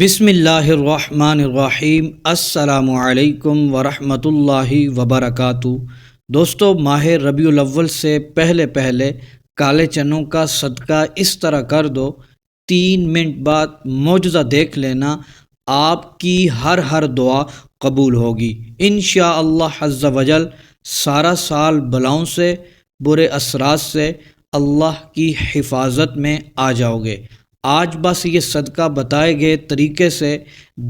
بسم اللہ الرحمن الرحیم۔ السلام علیکم ورحمۃ اللہ وبرکاتہ۔ دوستو، ماہ ربیع الاول سے پہلے کالے چنوں کا صدقہ اس طرح کر دو، 3 منٹ بعد معجزہ دیکھ لینا، آپ کی ہر دعا قبول ہوگی انشاءاللہ عز وجل۔ سارا سال بلاؤں سے، برے اثرات سے اللہ کی حفاظت میں آ جاؤ گے۔ آج بس یہ صدقہ بتائے گئے طریقے سے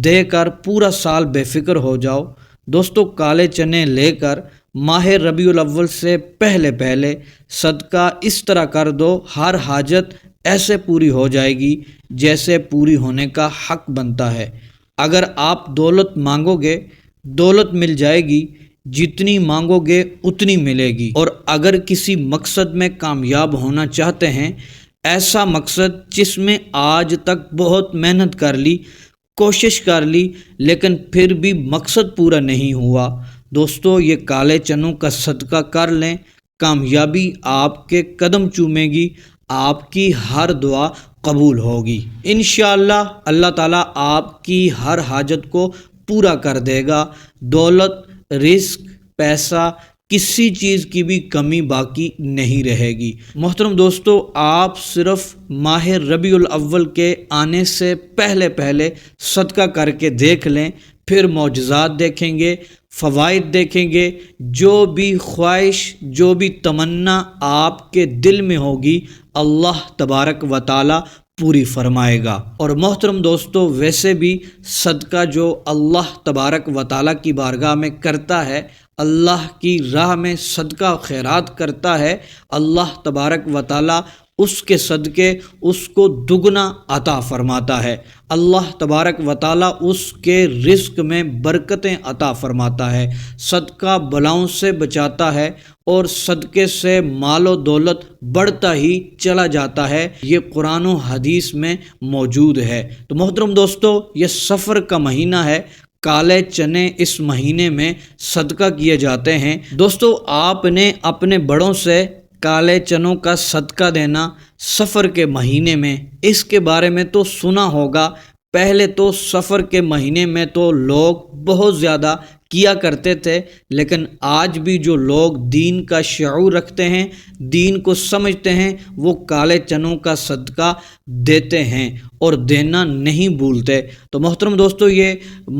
دے کر پورا سال بے فکر ہو جاؤ۔ دوستو، کالے چنے لے کر ماہ ربیع الاول سے پہلے صدقہ اس طرح کر دو، ہر حاجت ایسے پوری ہو جائے گی جیسے پوری ہونے کا حق بنتا ہے۔ اگر آپ دولت مانگو گے، دولت مل جائے گی، جتنی مانگو گے اتنی ملے گی۔ اور اگر کسی مقصد میں کامیاب ہونا چاہتے ہیں، ایسا مقصد جس میں آج تک بہت محنت کر لی، کوشش کر لی، لیکن پھر بھی مقصد پورا نہیں ہوا، دوستو یہ کالے چنوں کا صدقہ کر لیں، کامیابی آپ کے قدم چومے گی، آپ کی ہر دعا قبول ہوگی انشاءاللہ۔ اللہ تعالیٰ آپ کی ہر حاجت کو پورا کر دے گا۔ دولت، رزق، پیسہ، کسی چیز کی بھی کمی باقی نہیں رہے گی۔ محترم دوستو، آپ صرف ماہ ربیع الاول کے آنے سے پہلے صدقہ کر کے دیکھ لیں، پھر معجزات دیکھیں گے، فوائد دیکھیں گے، جو بھی خواہش، جو بھی تمنا آپ کے دل میں ہوگی، اللہ تبارک و تعالی پوری فرمائے گا۔ اور محترم دوستو، ویسے بھی صدقہ جو اللہ تبارک و تعالی کی بارگاہ میں کرتا ہے، اللہ کی راہ میں صدقہ خیرات کرتا ہے، اللہ تبارک و تعالی اس کے صدقے اس کو دگنا عطا فرماتا ہے۔ اللہ تبارک و تعالی اس کے رزق میں برکتیں عطا فرماتا ہے، صدقہ بلاؤں سے بچاتا ہے، اور صدقے سے مال و دولت بڑھتا ہی چلا جاتا ہے۔ یہ قرآن و حدیث میں موجود ہے۔ تو محترم دوستو، یہ سفر کا مہینہ ہے، کالے چنے اس مہینے میں صدقہ کیے جاتے ہیں۔ دوستو، آپ نے اپنے بڑوں سے کالے چنوں کا صدقہ دینا سفر کے مہینے میں، اس کے بارے میں تو سنا ہوگا۔ پہلے تو سفر کے مہینے میں تو لوگ بہت زیادہ کیا کرتے تھے، لیکن آج بھی جو لوگ دین کا شعور رکھتے ہیں، دین کو سمجھتے ہیں، وہ کالے چنوں کا صدقہ دیتے ہیں اور دینا نہیں بھولتے۔ تو محترم دوستو، یہ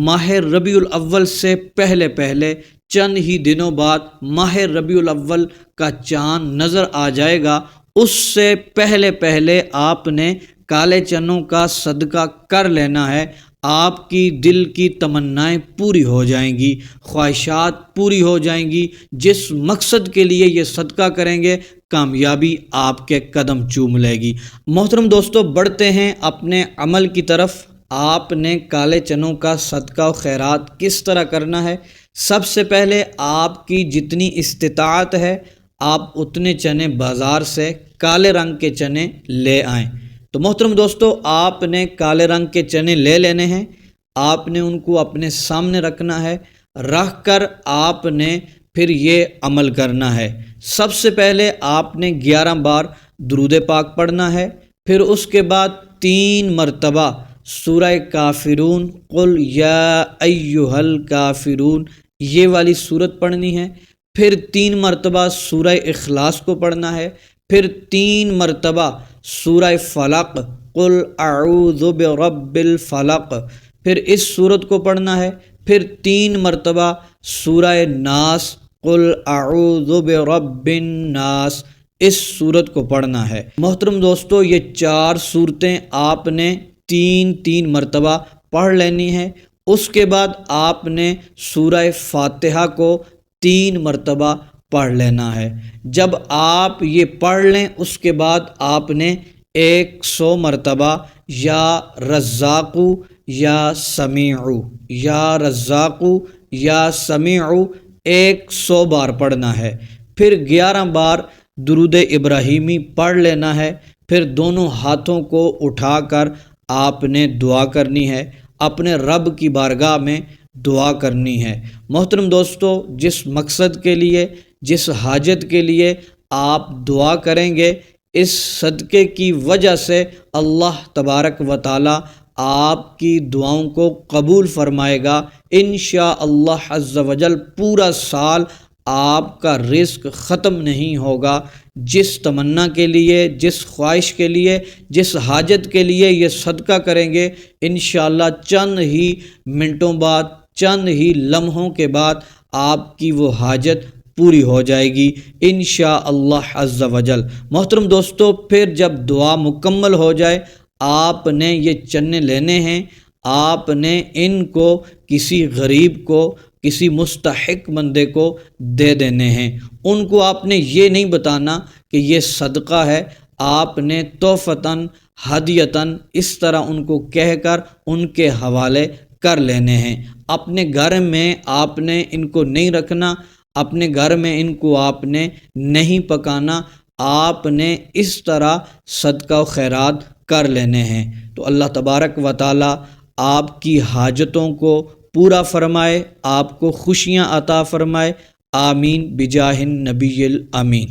ماہ ربیع الاول سے پہلے چند ہی دنوں بعد ماہ ربیع الاول کا چاند نظر آ جائے گا۔ اس سے پہلے آپ نے کالے چنوں کا صدقہ کر لینا ہے۔ آپ کی دل کی تمنائیں پوری ہو جائیں گی، خواہشات پوری ہو جائیں گی۔ جس مقصد کے لیے یہ صدقہ کریں گے، کامیابی آپ کے قدم چوم لے گی۔ محترم دوستو، بڑھتے ہیں اپنے عمل کی طرف۔ آپ نے کالے چنوں کا صدقہ و خیرات کس طرح کرنا ہے؟ سب سے پہلے آپ کی جتنی استطاعت ہے، آپ اتنے چنے بازار سے کالے رنگ کے چنے لے آئیں۔ تو محترم دوستو، آپ نے کالے رنگ کے چنے لے لینے ہیں، آپ نے ان کو اپنے سامنے رکھنا ہے، رکھ کر آپ نے پھر یہ عمل کرنا ہے۔ سب سے پہلے آپ نے 11 بار درود پاک پڑھنا ہے، پھر اس کے بعد 3 مرتبہ سورہ کافرون، قل یا ایھا الکافرون، یہ والی سورت پڑھنی ہے، پھر 3 مرتبہ سورہ اخلاص کو پڑھنا ہے، پھر 3 مرتبہ سورہ فلق، قل اعوذ برب الفلق، پھر اس سورت کو پڑھنا ہے، پھر 3 مرتبہ سورہ ناس، قل اعوذ برب الناس، اس سورت کو پڑھنا ہے۔ محترم دوستو، یہ 4 سورتیں آپ نے 3 مرتبہ پڑھ لینی ہے۔ اس کے بعد آپ نے سورہ فاتحہ کو 3 مرتبہ پڑھ لینا ہے۔ جب آپ یہ پڑھ لیں، اس کے بعد آپ نے 100 مرتبہ یا رزاقو یا سمیعو، یا رزاقو یا سمیعو 100 بار پڑھنا ہے۔ پھر 11 بار درود ابراہیمی پڑھ لینا ہے۔ پھر دونوں ہاتھوں کو اٹھا کر آپ نے دعا کرنی ہے، اپنے رب کی بارگاہ میں دعا کرنی ہے۔ محترم دوستو، جس مقصد کے لیے، جس حاجت کے لیے آپ دعا کریں گے، اس صدقے کی وجہ سے اللہ تبارک و تعالی آپ کی دعاؤں کو قبول فرمائے گا انشاءاللہ عز و جل۔ پورا سال آپ کا رزق ختم نہیں ہوگا۔ جس تمنا کے لیے، جس خواہش کے لیے، جس حاجت کے لیے یہ صدقہ کریں گے، انشاءاللہ چند ہی منٹوں بعد، چند ہی لمحوں کے بعد آپ کی وہ حاجت پوری ہو جائے گی انشاءاللہ عز و جل۔ محترم دوستو، پھر جب دعا مکمل ہو جائے، آپ نے یہ چنے لینے ہیں، آپ نے ان کو کسی غریب کو، کسی مستحق بندے کو دے دینے ہیں۔ ان کو آپ نے یہ نہیں بتانا کہ یہ صدقہ ہے، آپ نے تحفتاً، ہدیتاً اس طرح ان کو کہہ کر ان کے حوالے کر لینے ہیں۔ اپنے گھر میں آپ نے ان کو نہیں رکھنا، اپنے گھر میں ان کو آپ نے نہیں پکانا، آپ نے اس طرح صدقہ و خیرات کر لینے ہیں۔ تو اللہ تبارک و تعالی آپ کی حاجتوں کو پورا فرمائے، آپ کو خوشیاں عطا فرمائے، آمین بجاہ النبی الامین۔